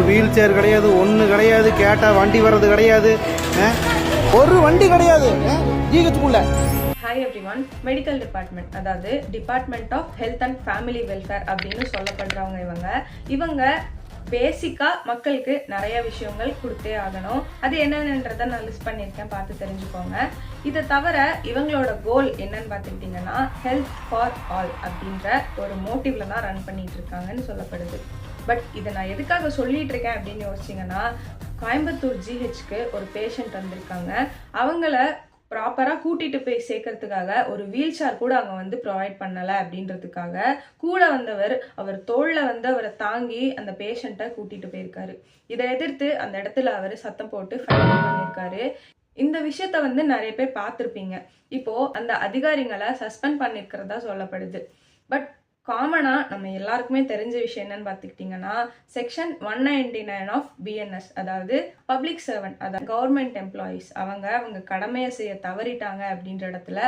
ஒரு wheel chair கிடையாது, ஒன்று கிடையாது, கேட்டால் வண்டி வர்றது கிடையாது, ஒரு வண்டி கிடையாது ஜிஹெச்சுக்குள்ள. Hi everyone. மெடிக்கல் டிபார்ட்மெண்ட், அதாவது department of health and family welfare அப்படின்னு சொல்லப்படுறவங்க இவங்க பேசிக்காக மக்களுக்கு நிறைய விஷயங்கள் கொடுத்தே ஆகணும். அது என்னென்னன்றதை நான் லிஸ்ட் பண்ணியிருக்கேன், பார்த்து தெரிஞ்சுக்கோங்க. இதை தவிர இவங்களோட கோல் என்னன்னு பார்த்துக்கிட்டிங்கன்னா ஹெல்த் ஃபார் ஆல் அப்படின்ற ஒரு மோட்டிவ்ல தான் ரன் பண்ணிட்டு இருக்காங்கன்னு சொல்லப்படுது. பட் இதை நான் எதுக்காக சொல்லிட்டு இருக்கேன் அப்படின்னு யோசிச்சிங்கன்னா, கோயம்புத்தூர் ஜிஹெச்க்கு ஒரு பேஷண்ட் வந்திருக்காங்க. அவங்கள ப்ராப்பராக கூட்டிகிட்டு போய் சேர்க்கறதுக்காக ஒரு வீல் சேர் கூட அவங்க வந்து ப்ரொவைட் பண்ணலை அப்படின்றதுக்காக கூட வந்தவர் அவர் தோளில் வந்து அவரை தாங்கி அந்த பேஷண்ட்டை கூட்டிகிட்டு போயிருக்காரு. இதை எதிர்த்து அந்த இடத்துல அவர் சத்தம் போட்டு ஃபைட் பண்ணியிருக்காரு. இந்த விஷயத்த வந்து நிறைய பேர் பார்த்துருப்பீங்க. இப்போது அந்த அதிகாரிகளை சஸ்பெண்ட் பண்ணியிருக்கிறதா சொல்லப்படுது. பட் காமனாக நம்ம எல்லாருக்குமே தெரிஞ்ச விஷயம் என்னன்னு பார்த்துக்கிட்டிங்கன்னா, செக்ஷன் 199 ஆஃப் பிஎன்எஸ், அதாவது பப்ளிக் சர்வெண்ட், அதாவது கவர்மெண்ட் எம்ப்ளாயீஸ், அவங்க கடமையை செய்ய தவறிட்டாங்க அப்படின்ற இடத்துல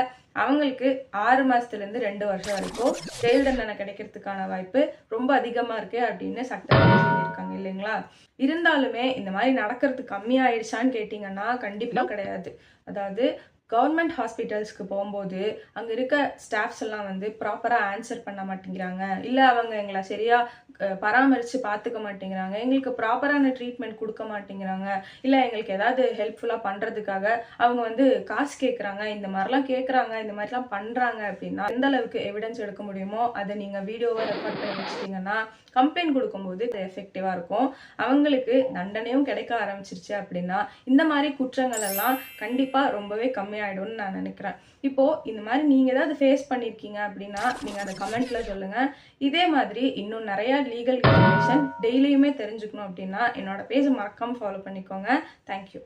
அவங்களுக்கு 6 மாதத்துலேருந்து 2 வருஷம் வரைக்கும் ஜெயில் தண்டனை கிடைக்கிறதுக்கான வாய்ப்பு ரொம்ப அதிகமாக இருக்குது அப்படின்னு சட்டத்தில் சொல்லியிருக்காங்க இல்லைங்களா? இருந்தாலுமே இந்த மாதிரி நடக்கிறது கம்மியாயிடுச்சான்னு கேட்டிங்கன்னா கண்டிப்பாக கிடையாது. அதாவது கவர்மெண்ட் ஹாஸ்பிட்டல்ஸ்க்கு போகும்போது அங்கே இருக்க ஸ்டாஃப்ஸ் எல்லாம் வந்து ப்ராப்பராக ஆன்சர் பண்ண மாட்டேங்கிறாங்க, இல்லை அவங்க எங்களை சரியாக பராமரித்து பார்த்துக்க மாட்டேங்கிறாங்க, எங்களுக்கு ப்ராப்பரான ட்ரீட்மெண்ட் கொடுக்க மாட்டேங்கிறாங்க, இல்லை எங்களுக்கு ஏதாவது ஹெல்ப்ஃபுல்லாக பண்ணுறதுக்காக அவங்க வந்து காசு கேட்குறாங்க, இந்த மாதிரிலாம் கேட்குறாங்க, இந்த மாதிரிலாம் பண்ணுறாங்க அப்படின்னா எந்த அளவுக்கு எவிடன்ஸ் எடுக்க முடியுமோ அதை நீங்கள் வீடியோவை ரெக்கார்ட் பண்ணி வச்சிட்டிங்கன்னா கம்ப்ளைண்ட் கொடுக்கும்போது இது எஃபெக்டிவாக இருக்கும். அவங்களுக்கு தண்டனையும் கிடைக்க ஆரம்பிச்சிருச்சு அப்படின்னா இந்த மாதிரி குற்றங்கள் எல்லாம் கண்டிப்பாக ரொம்பவே கம்மியாயிடும்னு நான் நினைக்கிறேன். இப்போது இந்த மாதிரி நீங்கள் ஏதாவது ஃபேஸ் பண்ணியிருக்கீங்க அப்படின்னா நீங்கள் அதை கமெண்ட்டில் சொல்லுங்கள். இதே மாதிரி இன்னும் நிறையா லீகல் இன்ஃபர்மேஷன் டெய்லியுமே தெரிஞ்சுக்கணும் அப்படின்னா என்னோட பேஜை மறக்காமல் ஃபாலோ பண்ணிக்கோங்க. தேங்க்யூ.